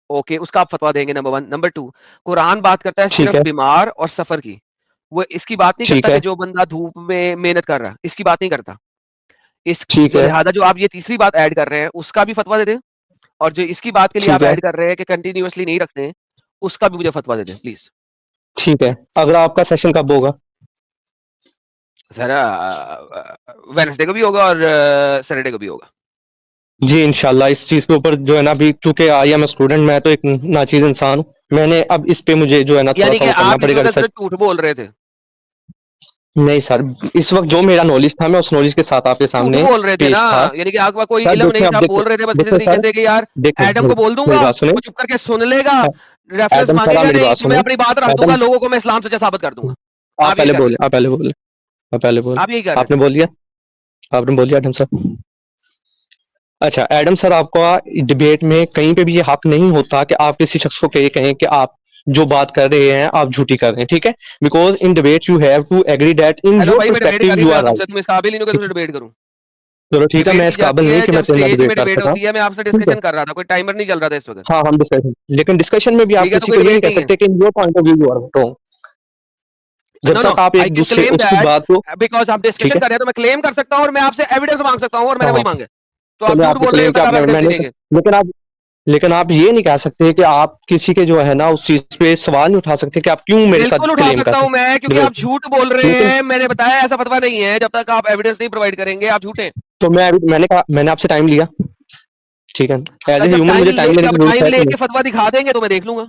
ओके, उसका आप फतवा देंगे, नंबर 1। नंबर 2, कुरान बात करता है सिर्फ बीमार और सफर की। वो इसकी बात नहीं ठीक करता है। कि जो बंदा धूप में मेहनत कर रहा है, इसकी बात नहीं करता। इस ठीक तो है। लिहाजा जो आप ये तीसरी बात ऐड कर रहे हैं, उसका भी फतवा दे दें, और जो इसकी बात के लिए ठीक आप है। ऐड कर रहे हैं कि कंटिन्यूअसली नहीं रखते हैं, उसका भी मुझे फतवा दे दें प्लीज। ठीक है। अगर आपका सेशन कब होगा? सर वेडनेसडे को भी होगा और सैटरडे को भी होगा। जी इंशाल्लाह इस चीज के ऊपर जो है ना, अभी चूंकि आई एम स्टूडेंट, मैं तो एक नाचीज इंसान हूँ, मैंने अब इस पे मुझे जो है ना थोड़ा यानी सा कि वो करना आप इस पड़ेगा वक्त सिर्फ रिसर्च। झूठ बोल रहे थे। नहीं सर, इस वक्त जो मेरा नॉलेज था मैं उस नॉलेज के साथ आपके झूठ सामने बोल रहे थे ना, पेश था। यानी कि आपके पास कोई सर इल्म देखिए, नहीं अब था, आप देखो बोल रहे थे बस किसी देखो तरीके सर, से कि यार देखो एडम को बोल मेरी दूंगा, बात सुने। वो चुप करके सुन लेगा, रेफरेंस एडम सर, आप मांगेगा मेरी नहीं बात कि मैं सुने। अपनी बात रख दूंगा, एडम, लोगों को मैं इस्लाम सच्चा साबित कर दूंगा। आप आप यही पहले कर रहे बोले, आप पहले बोले, आप पहले बोले, हैं, आप यही कर रहे आपने बोल दिया, आपने बोल दिया एडम सर। अच्छा एडम सर, आपका डिबेट में कहीं पे भी ये हक नहीं होता कि आप किसी शख्स को ये कहें कि आप जो बात कर रहे हैं आप झूठी कर रहे हैं, ठीक है? Because in debate you have to agree that in hello your भाई, मैं डिबेट कर पर्सपेक्टिव ही यू रहा आर तुमसे, राइट। तुम इस काबिल ही नहीं हो कि तुमसे डिबेट करूं। चलो ठीक है, डिबेट मैं की इस जाती काबिल नहीं है कि मैं जब तेरे स्टेज में डिबेट कर डिबेट सका। होती है, मैं आपसे ठीक है, डिस्कशन कर रहा था, कोई टाइमर नहीं चल रहा था इस वक्त। हाँ हम डिस्कशन, लेकिन डिस्कशन में भी आप ठीक है, तो किसी कोई को ये नहीं डिबेट कह नहीं है। सकते कि in your point of view you are wrong, जब नो नो, तक आप आई एक कैन दूसरे क्लेम उसकी दैट, बात को। बिकॉज आप ठीक डिस्कशन है, कर रहे हैं तो मैं क्लेम कर सकता हूं और मैं आपसे एविडेंस मांग सकता हूं, और मैंने हाँ वही हाँ, मांगे। तो आप चलो झूठ आपने बोल रहे हैं क्लेम जब किया, तक आप आपने एविडेंस नहीं मैंने, देंगे। लेकिन आप ये नहीं कह सकते कि आप किसी के जो है ना उस चीज पे सवाल नहीं उठा सकते कि आप क्यों मेरे साथ बिल्कुल उठा क्लेम सकता करते हूं मैं, क्योंकि हैं। आप झूठ बोल रहे लेकिन हैं, मैंने बताया ऐसा फतवा नहीं है, जब तक आप एविडेंस नहीं प्रोवाइड करेंगे आप झूठे हैं। तो मैंने कहा, मैंने आपसे टाइम लिया, ठीक है, एज तो ए ह्यूमन मुझे टाइम लेने की जब जरूरत टाइम है कि नहीं? लेके फतवा दिखा देंगे तो मैं देख लूंगा।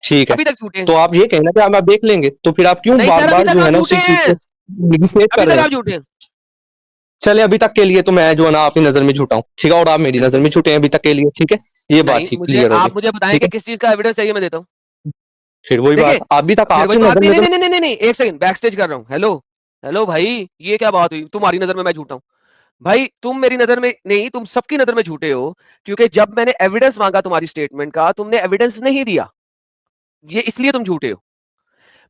ठीक है, अभी तक झूठे हैं। तो आप ये कहना कि आप देख लेंगे, तो फिर आप क्यों नहीं बार सर, अभी बार तक जो है आप ना झूठे उसी चीज हैं, को निगेट अभी कर तक रहे आप हैं? झूठे हैं। चले अभी तक के लिए तो मैं जो है ना आपकी नजर में झूठा हूँ, ठीक है, और आप मेरी नजर में झूठे हैं अभी तक के लिए, ठीक है, ये बात नहीं, ठीक मुझे क्लियर हो गई। आप मुझे बताएं ठीक कि है, किस चीज का एविडेंस चाहिए, मैं देता हूँ। फिर वही देखिए, बात, अभी तक फिर वही आपकी तो बात, नजर नहीं में तो। नहीं नहीं नहीं नहीं, एक सेकंड, बैक स्टेज कर रहा हूँ। हेलो हेलो भाई, ये क्या बात हुई, तुम्हारी नजर में मैं झूठा हूँ? भाई तुम मेरी नजर में नहीं, तुम सबकी नजर में झूठे हो, क्योंकि जब मैंने एविडेंस मांगा तुम्हारी स्टेटमेंट का, तुमने एविडेंस नहीं दिया, ये इसलिए तुम झूठे हो।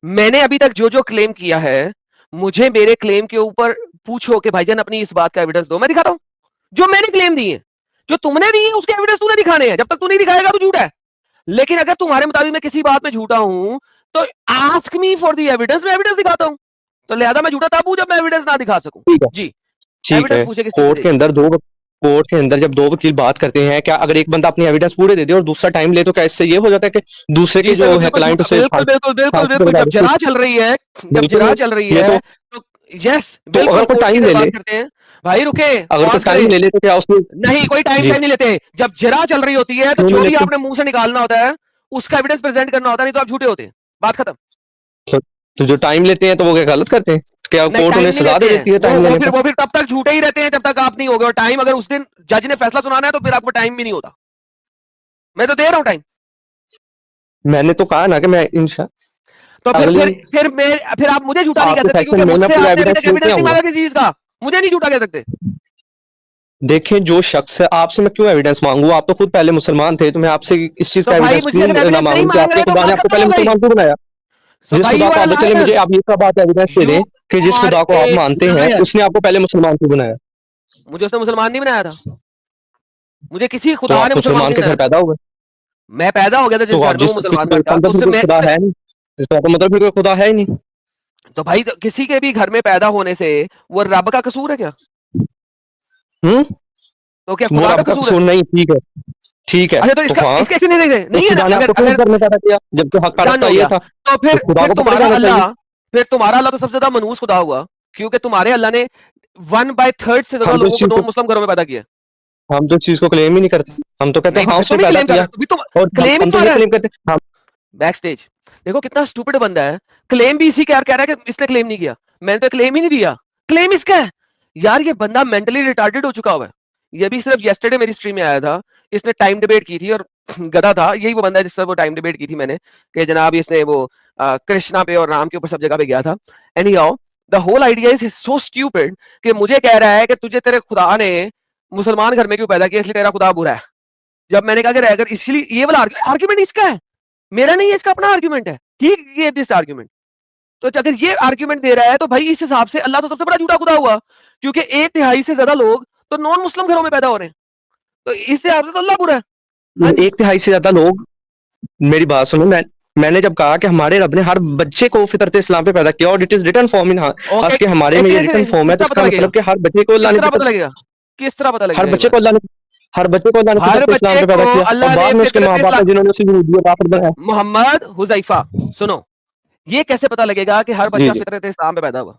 मैंने अभी तक जो जो क्लेम किया है, मुझे मेरे क्लेम के ऊपर पूछो कि भाईजान अपनी इस बात का एविडेंस दो, मैं दिखाता हूं। जो मैंने क्लेम दिए, जो तुमने दिए उसके एविडेंस तूने दिखाने हैं, जब तक तू नहीं दिखाएगा तो झूठा है। लेकिन अगर तुम्हारे मुताबिक मैं किसी बात में झूठा हूं, तो ask me for the evidence, मैं एविडेंस दिखाता हूं। तो लिहाजा मैं झूठा तब हूं जब मैं एविडेंस ना दिखा सकूं। ठीक है, जी, ठीक एविडेंस है, पूछे किस चीज कोर्ट के के लिए? अंदर कोर्ट के अंदर जब दो वकील बात करते हैं, क्या अगर एक बंदा अपनी एविडेंस पूरे दे दे और दूसरा टाइम ले, तो क्या इससे ये हो जाता है कि दूसरे जी के सर, जो वो है बिल्कुल क्लाइंट झूठा, उसे बिल्कुल बिल्कुल बिल्कुल फांसी पे बिल्कुल, लगा जब दे? जरा चल रही है, जब बिल्कुल जरा नहीं, चल रही ये है, तो, तो यस तो बिल्कुल अगर कोई कोर्ट की टाइम अगर ले बात ले, करते हैं। भाई रुके, अगर कोई पॉज टाइम करें। ले ले तो क्या उसमें? नहीं, कोई टाइम जी, शाइम नहीं लेते, जब जरा चल रही होती है तो क्यों नहीं जो भी लेते? आपने मुंह से निकालना होता है उसका एविडेंस प्रेजेंट करना होता है, नहीं तो आप झूठे होते हैं, बात खत्म। तो, तो जो टाइम लेते हैं तो वो क्या गलत करते हैं? क्या नहीं, कोर्ट टाइम उन्हें नहीं सजा लेते दे हैं देती है टाइम लेने पर? वो फिर तब तक झूठे ही रहते हैं जब तक आप नहीं होगे, और टाइम अगर उस दिन जज ने फैसला सुनाना है तो फिर आपको टाइम भी नहीं होता। मैं तो दे रहा हूं टाइम। मैंने तो कहा ना कि मैं इंशा तो अगली फिर आप मुझे झूठा नहीं कह आपके सकते, सेक्शन क्योंकि में मैं मुझसे पूरा आपने अभी एविडेंस तक लेके एविडेंस नहीं आऊंगा। मांगा किसी चीज का, मुझे नहीं झूठा कह सकते। देखिए जो शख्स है, आपसे मैं क्यों एविडेंस मांगू? आप तो खुद पहले मुसलमान थे, तो मैं आपसे इस चीज तो का भाई एविडेंस मुझसे क्यों अगर ना एविडेंस नहीं मांगू कि मांग आपके रहे तो खुदा ने बात आपको खत्म पहले हो गई। मुसलमान क्यों बनाया? सो जिस भाई खुदा यू को आर आप, चले लायर, मुझे आप एक बात एविडेंस दे यू दें कि जिस आर खुदा को आप ए मानते हैं लायर। उसने आपको पहले मुसलमान क्यों बनाया? मुझे उसने मुसलमान नहीं बनाया था, मुझे किसी तो खुदा आप ने तो मुसलमान मुसलमान नहीं के घर बनाया था। पैदा हुए, मैं पैदा हो गया था तो जिस घर आप में वो जिस मुसलमान किसी बनता, मतलब उससे फिर कोई मैं खुदा है नहीं, इसका तो मतलब फिर कोई खुदा है ही नहीं। तो भाई तो किसी के भी घर में पैदा होने से वो रब का कसूर है क्या? हम्म, तो क्या वो खुदा का रब का कसूर है? कसूर नहीं, ठीक है, ठीक है, अच्छा, तो तो इसका हाँ, इसके ऐसे नहीं देखे तो नहीं है ना, खुदा ने अगर आपको क्यों इस अगर घर में पैदा किया जबकि हक का डन रास्ता हो ये गया, था? तो तो खुदा को पकड़ जाना चाहिए। फिर तुम्हारा अल्लाह तो सबसे ज्यादा मनहूस खुदा हुआ, क्योंकि तुम्हारे अल्लाह ने 1/3 से ज्यादा हम तो इस लोगों को चीज को नॉन मुस्लिम घरों में पैदा किया। हम तो इस चीज को क्लेम ही नहीं करते, हम तो कहते नहीं हैं तो हाँ फिर उसने तुम ही पैदा क्लेम कर किया, रहे हो, तुम और क्लेम ही हम तो तो आ ये रहा है। क्लेम करते हैं हम। बैक स्टेज देखो कितना स्टूपिड बंदा है, क्लेम भी इसी कह रहा है कि इसने क्लेम नहीं किया, मैंने तो क्लेम ही नहीं दिया, क्लेम इसका है। यार ये बंदा मेंटली रिटार्डेड हो चुका हुआ है। ये भी सिर्फ येस्टरडे मेरी स्ट्रीम में आया था, इसने टाइम डिबेट की थी और गधा था, यही वो बंदा है जिससे वो टाइम डिबेट की थी मैंने, कि जनाब इसने वो कृष्णा पे और राम के ऊपर सब जगह पे गया था। Anyhow the whole idea is so stupid कि मुझे कह रहा है कि तुझे तेरे खुदा ने मुसलमान घर में क्यों पैदा किया, इसलिए तेरा खुदा बुरा है। जब मैंने कहा कि अगर इसलिए ये वाला आर्ग्यूमेंट इसका है, मेरा नहीं है, इसका अपना आर्ग्यूमेंट है, ही गेव दिस आर्ग्यूमेंट। तो अगर ये आर्ग्यूमेंट दे रहा है तो भाई इस हिसाब से अल्लाह तो सबसे बड़ा झूठा खुदा हुआ, क्योंकि 1/3 से ज्यादा लोग तो नॉन मुस्लिम घरों में पैदा हो रहे हैं, तो इस हिसाब से तो अल्लाह बुरा है। हाँ जी, 1/3 से ज्यादा लोग, मेरी बात सुनो, मैं मैंने जब कहा कि हमारे रब ने हर बच्चे को फितरत इस्लाम पे पैदा किया और it is written form in okay, के हमारे में ये रिटन फॉर्म है, तो किस तरह इसका पता लगेगा? मतलब कि हर बच्चे को अल्लाह किस ने तरह पता लगेगा? किस तरह पता हर लगेगा? बच्चे को अल्लाह ने हर फितरत इस्लाम बच्चे पे पैदा को किया, और अल्लाह बाद ने में उसके माँ फितरत बाप है इस्लाम, जिन्होंने उसे यहूदी और काफिर बनाया। मोहम्मद हुज़ैफा सुनो, ये कैसे पता लगेगा कि हर जी बच्चा जी। फितरत इस्लाम पे पैदा हुआ?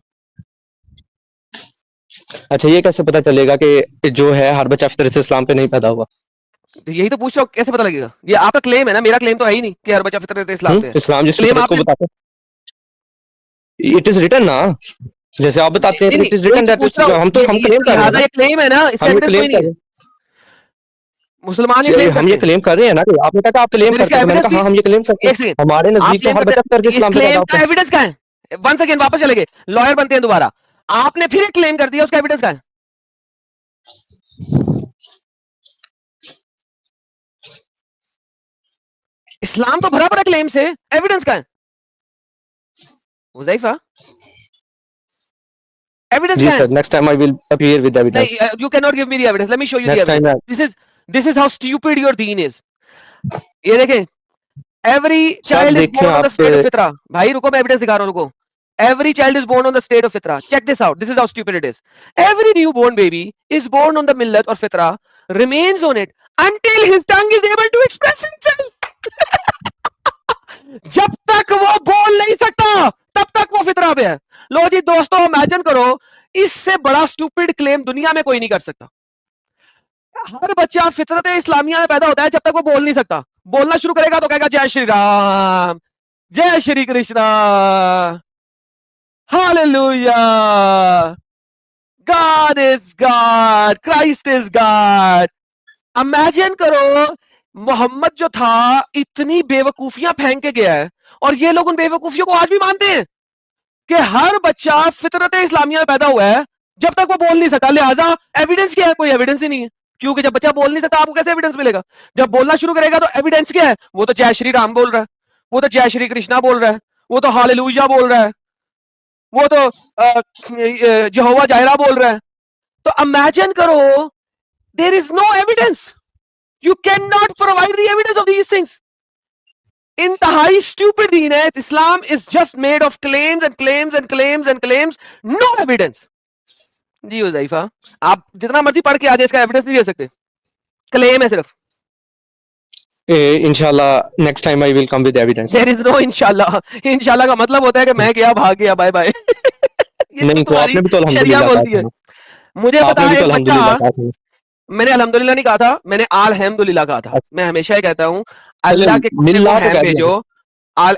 अच्छा, ये कैसे पता चलेगा कि जो है हर बच्चा फितरत इस्लाम पे नहीं पैदा हुआ? तो यही तो पूछ रहा हूँ, कैसे पता लगेगा? ये आपका क्लेम है ना, मेरा क्लेम तो है ही नहीं कि हर बच्चा फितरत इस्लाम पे है। इस्लाम जिस क्लेम फितरत को आपने, बताता है, इट इज रिटन ना, जैसे आप बताते हैं, नहीं तो नहीं इट इज वही रिटन तो दैट पूछ इज, रहा हूँ, हम क्लेम कर रहे हैं लिहाजा ना, ये क्लेम है ना, इसका हम ये एविडेंस क्लेम कोई नहीं कर है। रहे हैं, मुसलमान ये क्लेम हम करते ये हैं, क्लेम कर रहे हैं ना, कि आपने कहा आप तो क्लेम फिर करते इसका हैं, तो मैंने एविडेंस कहा भी, हाँ हम ये क्लेम करते एक हैं, सेकंड, हमारे आप नजदीक तो क्लेम हर करते बच्चा फितरत हैं, इस इस्लाम पे पैदा क्लेम होता का है। एविडेंस क्या है? वन सेकंड, वापस चले गए, लॉयर बनते हैं दोबारा। आपने फिर एक क्लेम कर दिया, उसका एविडेंस क्या है? इस्लाम तो भरा पड़ा क्लेम से, एविडेंस क्या है? हुज़ैफा, एविडेंस जी क्या है? Sir, next time I will appear with evidence. नहीं, you cannot give me the evidence. Let me show you the next evidence. Time This is how stupid your deen is. ये देखें, every sir child is देखिए born on the आप, state of fitra. भाई रुको, मैं evidence दिखा रहा हूँ, रुको. Every child is born on the state of fitra. Check this out. This is how stupid it is. Every newborn baby is born on the millat or fitra, remains on it until his tongue is able to express himself. जब तक वो बोल नहीं सकता, तब तक वो फितरा पे है। लो जी दोस्तों, इमेजिन करो, इससे बड़ा स्टूपिड क्लेम दुनिया में कोई नहीं कर सकता। हर बच्चा फितरत इस्लामिया में पैदा होता है, जब तक वो बोल नहीं सकता। बोलना शुरू करेगा तो कहेगा जय श्री राम, जय Shri Krishna, hallelujah, God is God, Christ is God. Imagine करो, मोहम्मद जो था इतनी बेवकूफियां फेंक के गया है, और ये लोग उन बेवकूफियों को आज भी मानते हैं कि हर बच्चा फितरत इस्लामिया में पैदा हुआ है, जब तक वो बोल नहीं सकता। लिहाजा एविडेंस क्या है? कोई एविडेंस ही नहीं है, क्योंकि जब बच्चा बोल नहीं सकता, आपको कैसे एविडेंस मिलेगा? जब बोलना शुरू करेगा तो एविडेंस क्या है? वो तो जय श्री राम बोल रहा है, वो तो जय श्री कृष्णा बोल रहा है, वो तो हालेलुया बोल रहा है, वो तो यहोवा जायरा बोल रहा है। तो इमेजिन करो, there is no evidence, you can not provide the evidence of these things. इंतहाई स्टूपिड दीन है Islam, is just made of claims and claims and claims and claims, no evidence. जी हुज़ैफा, आप जितना मर्जी पढ़ के आ जाए, इसका एविडेंस नहीं दे सकते, क्लेम है सिर्फ। इंशाल्लाह next time I will come with evidence. There is no इंशाल्लाह। इंशाल्लाह का मतलब होता है कि मैं गया, भाग गया, बाय बाय। ये नहीं, तो तुम्हारी आपने भी तो शरिया अल्हम्दुलिल्लाह कहा बोलती था है। ना, मुझे पता आपने भी है तो एक बच्चा, अल्हम्दुलिल्लाह कहा था। मैंने अल्हम्दुलिल्लाह नहीं कहा था, मैंने अल्हम्दुलिल्लाह कहा था। अच्छा, मैं हमेशा ही कहता हूँ, चलिए अल्लाह के कुत्ते को मिल्लाह तो हैम कह दिया। भेजो।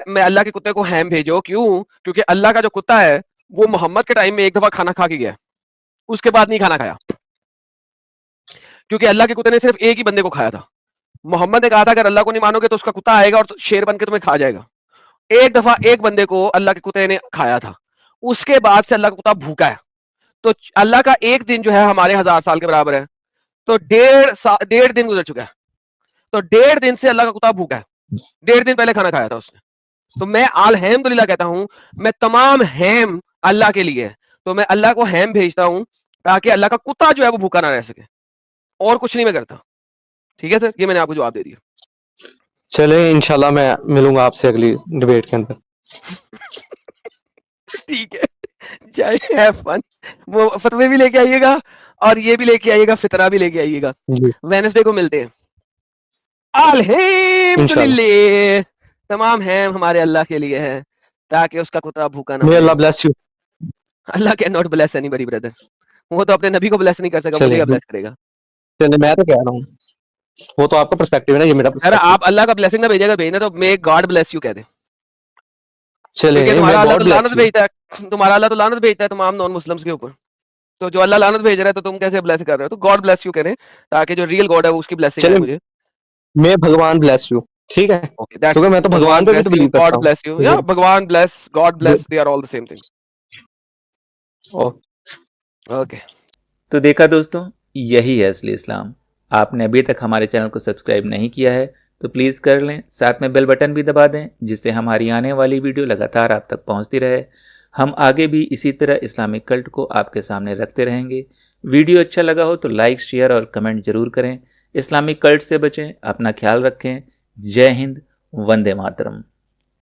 मैं अल्लाह के कुत्ते को हैम भेजो, क्यों? क्योंकि अल्लाह का जो कुत्ता है, वो मोहम्मद के टाइम में एक दफा खाना खा के गया, उसके बाद नहीं खाना खाया, क्योंकि अल्लाह के कुत्ते ने सिर्फ एक ही बंदे को खाया था। मोहम्मद ने कहा था, अगर अल्लाह को नहीं मानोगे तो उसका कुत्ता आएगा और शेर बन के तुम्हें खा जाएगा। एक दफा एक बंदे को अल्लाह के कुत्ते ने खाया था, उसके बाद से अल्लाह का कुत्ता भूखा है। तो अल्लाह का एक दिन जो है हमारे 1000 साल के बराबर है, तो 1.5 दिन गुजर चुका है। तो 1.5 दिन से अल्लाह का कुत्ता भूखा है, 1.5 दिन पहले खाना खाया था उसने। तो मैं अल्हम्दुलिल्लाह कहता हूं, मैं तमाम हैम अल्लाह के लिए है, तो मैं अल्लाह को हैम भेजता हूं, ताकि अल्लाह का कुत्ता जो है वो भूखा ना रह सके, और कुछ नहीं मैं करता। ठीक है सर, ये मैंने आपको जवाब दे दिया। चलिए इंशाल्लाह मैं मिलूंगा आपसे अगली डिबेट के अंदर। ठीक है, जय, हैव फन। वो फतवे भी लेके आइएगा, और ये भी लेके आइएगा, फितरा भी लेके आइएगा। जी वेडनेसडे को मिलते हैं। इंशाल्लाह। अल्हम्दुलिल्लाह, तमाम हैम हमारे अल्लाह के लिए है, ताकि उसका कुत्ता भूखा ना मे मरे। Allah bless you. Allah can not bless anybody brother, वो तो अपने नबी को ब्लेस नहीं कर सका, मुझे चलिए क्या ब्लेस करेगा? चलिए, मैं तो कह रहा हूँ, वो तो आपका पर्सपेक्टिव है ना, ये मेरा अगर पर्सपेक्टिव। आप अल्लाह का ब्लेसिंग ना भेजेगा, भेजना तो मे गॉड ब्लेस यू कह दे, क्योंकि चलिए, तुम्हारा मैं अल्लाह गॉड तो ब्लेस लानत यू। भेजता है, तुम्हारा अल्लाह तो लानत भेजता है तमाम नॉन मुस्लिम्स के ऊपर। तो जो अल्लाह लानत भेज रहा है, तो तुम कैसे ब्लेस कर रहे हो? तो गॉड ब्लेस यू करें, ताकि जो रियल गॉड है उसकी ब्लेसिंग आए चलिए, मुझे। मैं भगवान ब्लेस यू, ठीक है, ओके, दैट्स क्योंकि गुड। मैं तो भगवान भगवान पे भी ब्लेस तो यू, बिलीव गॉड करता हूँ। ब्लेस यू, या भगवान bless, god bless, they are all the same thing. Okay. तो देखा दोस्तों, यही है असली इस्लाम। आपने अभी तक हमारे चैनल को सब्सक्राइब नहीं किया है तो प्लीज़ कर लें, साथ में बेल बटन भी दबा दें, जिससे हमारी आने वाली वीडियो लगातार आप तक पहुंचती रहे। हम आगे भी इसी तरह इस्लामिक कल्ट को आपके सामने रखते रहेंगे। वीडियो अच्छा लगा हो तो लाइक, शेयर और कमेंट जरूर करें। इस्लामिक कल्ट से बचें, अपना ख्याल रखें। जय हिंद, वंदे मातरम।